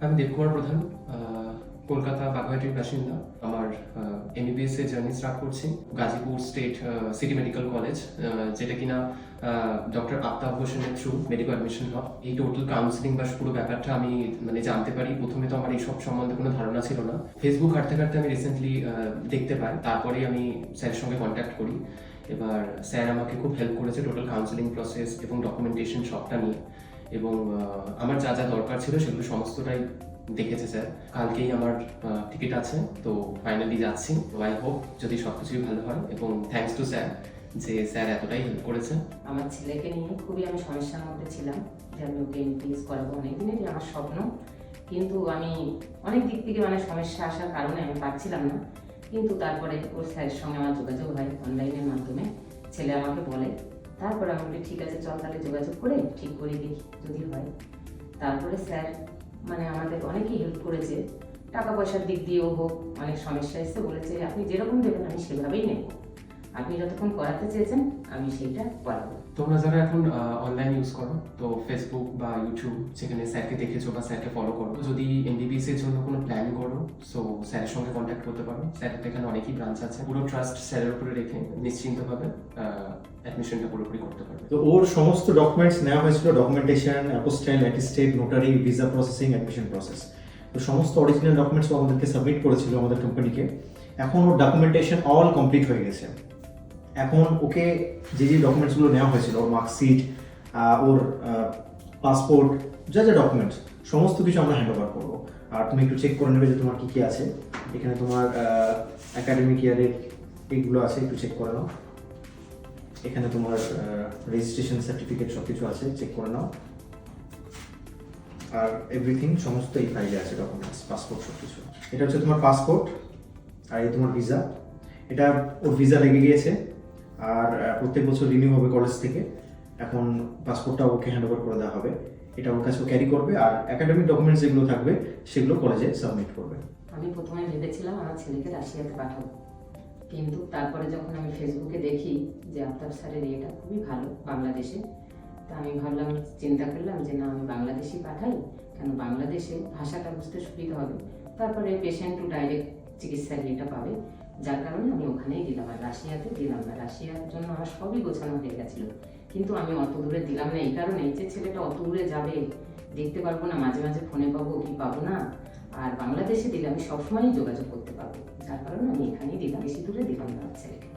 আমি দেবকুমার প্রধান, কলকাতা বাগুইআটির বাসিন্দা। আমার এমবিবিএস এর জার্নি স্টার্ট করছি Gazipur state city medical college, যেটা কিনা ডক্টর আফতাব হোসেনের থ্রু মেডিকেল অ্যাডমিশন হয়। এই টোটাল কাউন্সিলিং বা পুরো ব্যাপারটা আমি জানতে পারি। প্রথমে তো আমার এইসব সম্বন্ধে কোনো ধারণা ছিল না। ফেসবুক ঘাঁটতে ঘাঁটতে আমি রিসেন্টলি দেখতে পাই, তারপরে আমি স্যারের সঙ্গে কন্ট্যাক্ট করি। এবার স্যার আমাকে খুব হেল্প করেছে টোটাল কাউন্সিলিং প্রসেস এবং ডকুমেন্টেশন সবটা নিয়ে, এবং আমার যা যা দরকার ছিল সেগুলো সমস্তটাই দেখেছে স্যার। কালকেই আমার টিকিট আছে, তো ফাইনালি যাচ্ছি। আই হোপ যদি সব কিছুই ভালো হয়, এবং থ্যাঙ্কস টু স্যার যে স্যার এতটাই হেল্প করেছে। আমার ছেলেকে নিয়ে খুবই আমি সমস্যার মধ্যে ছিলাম যে আমি ওকে এমবিবিএস করাবো, অনেকদিনেরই আমার স্বপ্ন, কিন্তু আমি অনেক দিক থেকে সমস্যা আসার কারণে আমি পারছিলাম না। কিন্তু তারপরে ওর স্যারের সঙ্গে আমার যোগাযোগ হয় অনলাইনের মাধ্যমে। ছেলে আমাকে বলে, তারপরে আমি বলি ঠিক আছে চল তাহলে যোগাযোগ করে ঠিক করে দেখি যদি হয়। তারপরে স্যার আমাদের অনেকেই হেল্প করেছে, টাকা পয়সার দিক দিয়েও হোক। অনেক সমস্যা এসে বলেছে আপনি যেরকম দেবেন আমি সেভাবেই নেব, আপনি যতক্ষণ করাতে চেয়েছেন আমি সেইটা করাবো। তোমরা যারা এখন অনলাইন ইউজ করো, তো ফেসবুক বা ইউটিউব যেখানে স্যারকে দেখেছো বা স্যারকে ফলো করো, যদি এমবিবিএস এর জন্য কোনো প্ল্যান করো, সো স্যারের সঙ্গে কন্ট্যাক্ট করতে পারো। স্যারের এখানে অনেকই ব্রাঞ্চ আছে। পুরো ট্রাস্ট স্যারের উপরে রেখে নিশ্চিন্তভাবে অ্যাডমিশনটা পুরোপুরি করতে পারবে। তো ওর সমস্ত ডকুমেন্টস নেওয়া হয়েছিল, documentation, apostille, attested, notary, visa processing, admission process. তো সমস্ত অরিজিনাল ডকুমেন্টস আমাদেরকে সাবমিট করেছিল আমাদের কোম্পানিকে। এখন ওর ডকুমেন্টেশন অল কমপ্লিট হয়ে গেছে। এখন ওকে যে যে ডকুমেন্টসগুলো নেওয়া হয়েছিল, ওর মার্কশিট, ওর পাসপোর্ট, যা যা ডকুমেন্টস সমস্ত কিছু আমরা হ্যান্ড ওভার করবো। আর তুমি একটু চেক করে নেবে যে তোমার কী কী আছে। এখানে তোমার একাডেমিক ইয়ারের এইগুলো আছে, একটু চেক করে নাও। এখানে তোমার রেজিস্ট্রেশন সার্টিফিকেট সব কিছু আছে, চেক করে নাও। আর এভরিথিং সমস্ত এই ফাইলে আছে, ডকুমেন্টস, পাসপোর্ট সব কিছু। এটা হচ্ছে তোমার পাসপোর্ট, আর এই তোমার ভিসা। এটা ওর ভিসা লেগে গিয়েছে, আর প্রত্যেক বছর রিনিউ হবে কলেজ থেকে। এখন পাসপোর্টটা ওকে হ্যান্ড ওভার করে দেওয়া হবে। এটা ওর কাছে ক্যারি করবে, আর একাডেমিক ডকুমেন্টস যেগুলো থাকবে সেগুলো কলেজে সাবমিট করবে। আমি প্রথমে ভেবেছিলাম আমার ছেলেকে রাশিয়াতে পাঠাবো, কিন্তু তারপরে যখন আমি ফেসবুকে দেখি যে আফতাব স্যারের এটা খুবই ভালো বাংলাদেশে, তা আমি ভাবলাম, চিন্তা করলাম যে না আমি বাংলাদেশেই পাঠাই, কেন বাংলাদেশে ভাষাটা বুঝতে সুবিধা হবে, তারপরে পেশেন্ট টু ডাইরেক্ট চিকিৎসার ইয়েটা পাবে। যার কারণে আমি ওখানেই দিলাম, আর রাশিয়াতে দিলাম না। রাশিয়ার জন্য আমার সবই গোছানো হয়ে গেছিলো, কিন্তু আমি অত দূরে দিলাম না এই কারণে যে ছেলেটা অত দূরে যাবে, দেখতে পারবো না, মাঝে মাঝে ফোনে পাবো কি পাবো না। আর বাংলাদেশে দিলে আমি সবসময়ই যোগাযোগ করতে পারবো, যার কারণে আমি এখানেই দিলাম, বেশি দূরে দিলাম না ছেলেকে।